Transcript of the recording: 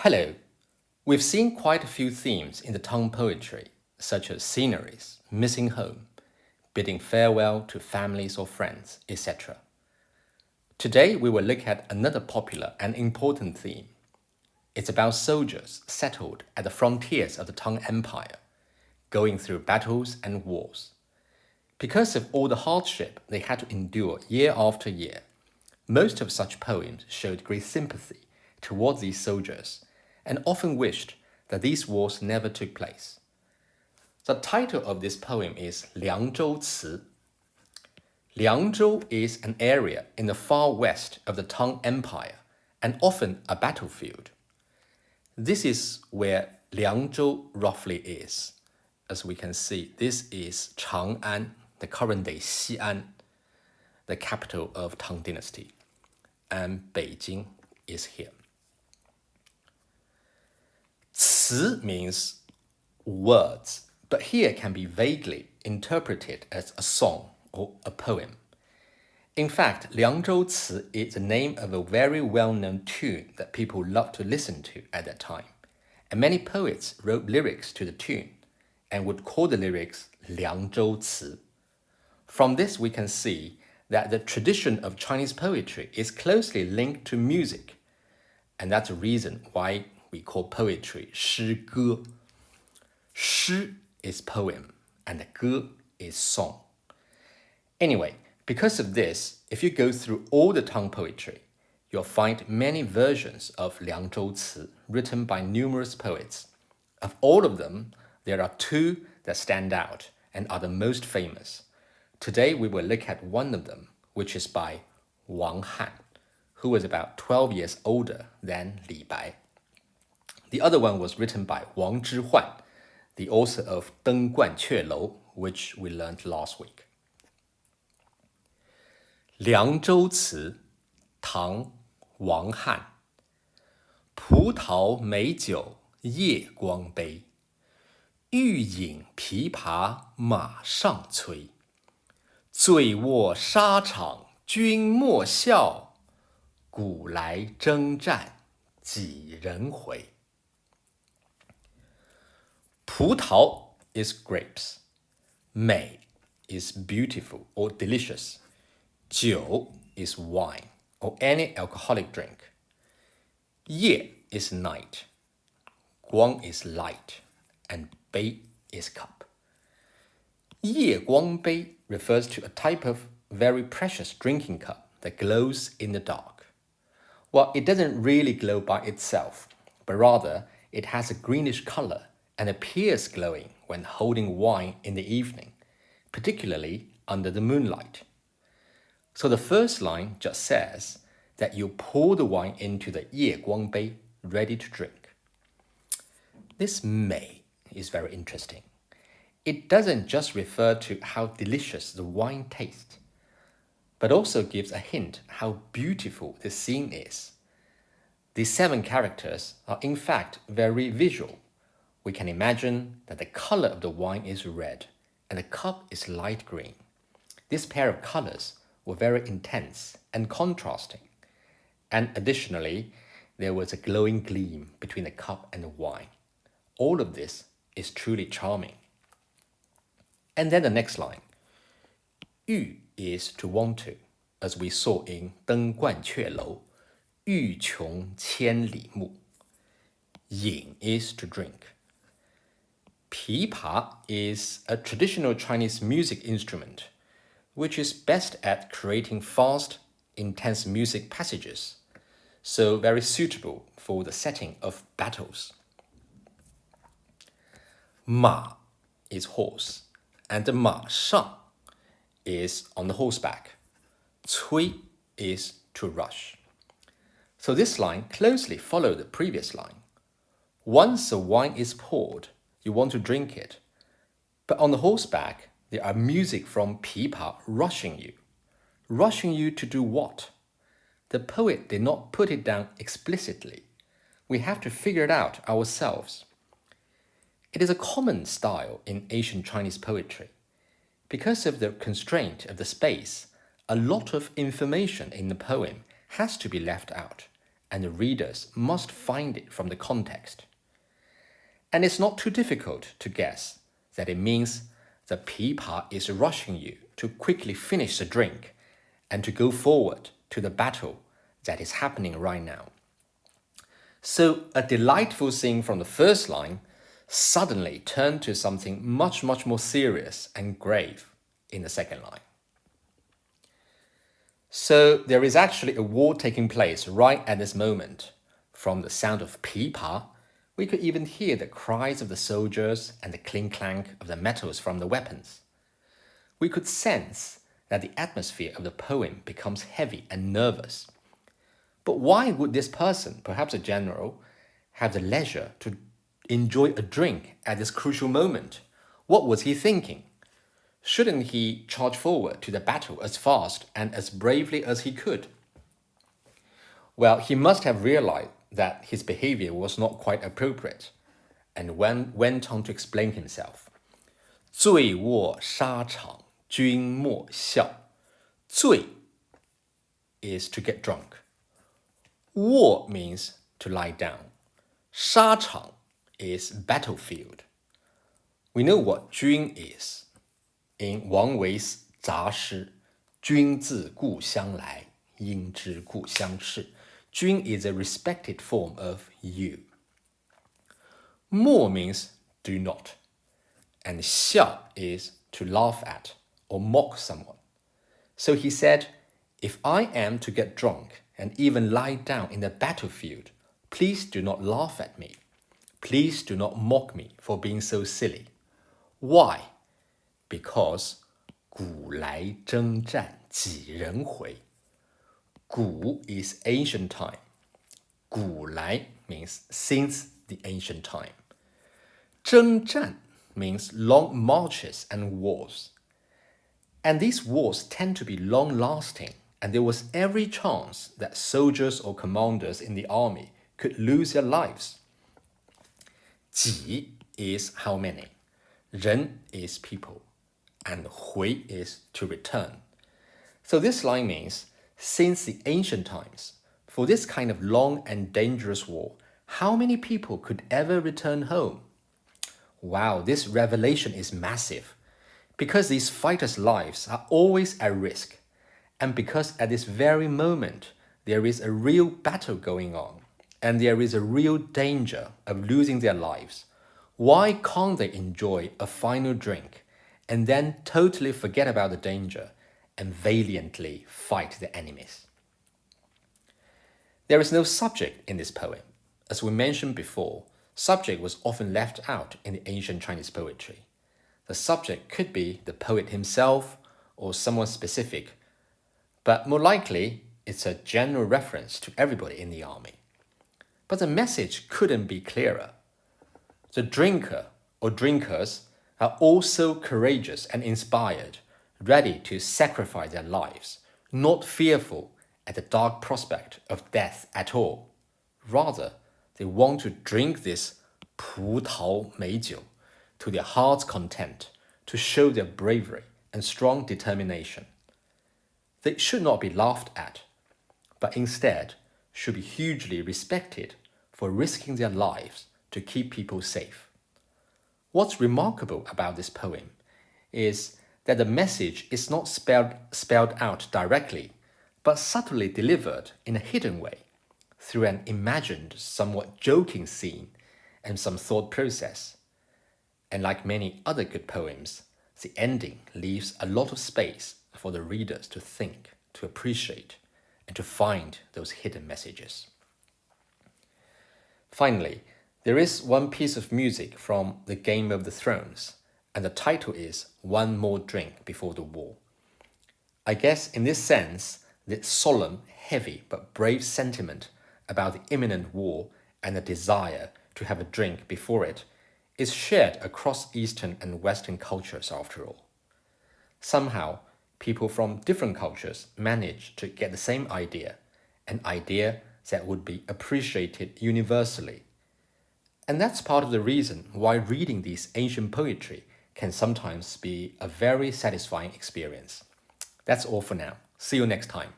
Hello. We've seen quite a few themes in the Tang poetry, such as sceneries, missing home, bidding farewell to families or friends, etc. Today, we will look at another popular and important theme. It's about soldiers settled at the frontiers of the Tang Empire, going through battles and wars. Because of all the hardship they had to endure year after year, most of such poems showed great sympathy towards these soldiers and often wished that these wars never took place. The title of this poem is Liangzhou Ci. Liangzhou is an area in the far west of the Tang Empire and often a battlefield. This is where Liangzhou roughly is. As we can see, this is Chang'an, the current day Xi'an, the capital of Tang Dynasty, and Beijing is here. Ci means words, but here can be vaguely interpreted as a song or a poem. In fact, Liangzhou Ci is the name of a very well-known tune that people loved to listen to at that time, and many poets wrote lyrics to the tune and would call the lyrics Liangzhou Ci. From this we can see that the tradition of Chinese poetry is closely linked to music, and that's a reason why we call poetry 诗歌. 诗 is poem, and the 歌 is song. Anyway, because of this, if you go through all the Tang poetry, you'll find many versions of Liangzhou Ci written by numerous poets. Of all of them, there are two that stand out and are the most famous. Today we will look at one of them, which is by Wang Han, who was about 12 years older than Li Bai. The other one was written by Wang Zhihuan, the author of 登鹳雀楼, which we learned last week. 凉州词，唐·王翰。葡萄美酒夜光杯，欲饮琵琶马上催。醉卧沙场君莫笑，古来征战几人回。葡萄 is grapes. 美 is beautiful or delicious. 酒 is wine or any alcoholic drink. 夜 is night. 光 is light. And 杯 is cup. 夜光杯 refers to a type of very precious drinking cup that glows in the dark. Well, it doesn't really glow by itself, but rather it has a greenish color and appears glowing when holding wine in the evening, particularly under the moonlight. So the first line just says that you pour the wine into the 夜光杯, ready to drink. This 美 is very interesting. It doesn't just refer to how delicious the wine tastes, but also gives a hint how beautiful the scene is. These 7 characters are in fact very visual. We can imagine that the color of the wine is red and the cup is light green. This pair of colors were very intense and contrasting. And additionally, there was a glowing gleam between the cup and the wine. All of this is truly charming. And then the next line. 欲 is to want to, as we saw in 登鹳雀楼, 欲穷千里目. 饮 is to drink. 琵琶 is a traditional Chinese music instrument, which is best at creating fast, intense music passages, so very suitable for the setting of battles. 马 is horse, and the 马上 is on the horseback. 催 is to rush. So this line closely followed the previous line. Once the wine is poured, you want to drink it. But on the horseback, there are music from 琵琶 rushing you. Rushing you to do what? The poet did not put it down explicitly. We have to figure it out ourselves. It is a common style in ancient Chinese poetry. Because of the constraint of the space, a lot of information in the poem has to be left out, and the readers must find it from the context. And it's not too difficult to guess that it means the 琵琶 is rushing you to quickly finish the drink and to go forward to the battle that is happening right now. So a delightful scene from the first line suddenly turned to something much, much more serious and grave in the second line. So there is actually a war taking place right at this moment. From the sound of 琵琶, we could even hear the cries of the soldiers and the clink-clank of the metals from the weapons. We could sense that the atmosphere of the poem becomes heavy and nervous. But why would this person, perhaps a general, have the leisure to enjoy a drink at this crucial moment? What was he thinking? Shouldn't he charge forward to the battle as fast and as bravely as he could? Well, he must have realized that his behavior was not quite appropriate, and went on to explain himself. 醉卧沙场，君莫笑. 醉 is to get drunk. 卧 means to lie down. 沙场 is battlefield. We know what 君 is. In 王维's 杂诗, 君自故乡来，应知故乡事. 君 is a respected form of you. 莫 means do not. And 笑 is to laugh at or mock someone. So he said, if I am to get drunk and even lie down in the battlefield, please do not laugh at me. Please do not mock me for being so silly. Why? Because 古来征战几人回. 古 is ancient time. 古来 means since the ancient time. 征战 means long marches and wars. And these wars tend to be long-lasting, and there was every chance that soldiers or commanders in the army could lose their lives. 几 is how many. 人 is people. And 回 is to return. So this line means, since the ancient times, for this kind of long and dangerous war, how many people could ever return home? Wow, this revelation is massive, because these fighters' lives are always at risk, and because at this very moment there is a real battle going on, and there is a real danger of losing their lives. Why can't they enjoy a final drink and then totally forget about the danger and valiantly fight the enemies? There is no subject in this poem. As we mentioned before, subject was often left out in the ancient Chinese poetry. The subject could be the poet himself or someone specific, but more likely it's a general reference to everybody in the army. But the message couldn't be clearer. The drinker or drinkers are also courageous and inspired, ready to sacrifice their lives, not fearful at the dark prospect of death at all. Rather, they want to drink this 葡萄美酒 to their heart's content, to show their bravery and strong determination. They should not be laughed at, but instead should be hugely respected for risking their lives to keep people safe. What's remarkable about this poem is that the message is not spelled out directly, but subtly delivered in a hidden way, through an imagined, somewhat joking scene and some thought process. And like many other good poems, the ending leaves a lot of space for the readers to think, to appreciate, and to find those hidden messages. Finally, there is one piece of music from The Game of the Thrones, and the title is One More Drink Before the War. I guess in this sense, the solemn, heavy, but brave sentiment about the imminent war and the desire to have a drink before it is shared across Eastern and Western cultures after all. Somehow, people from different cultures manage to get the same idea, an idea that would be appreciated universally. And that's part of the reason why reading these ancient poetry can sometimes be a very satisfying experience. That's all for now. See you next time.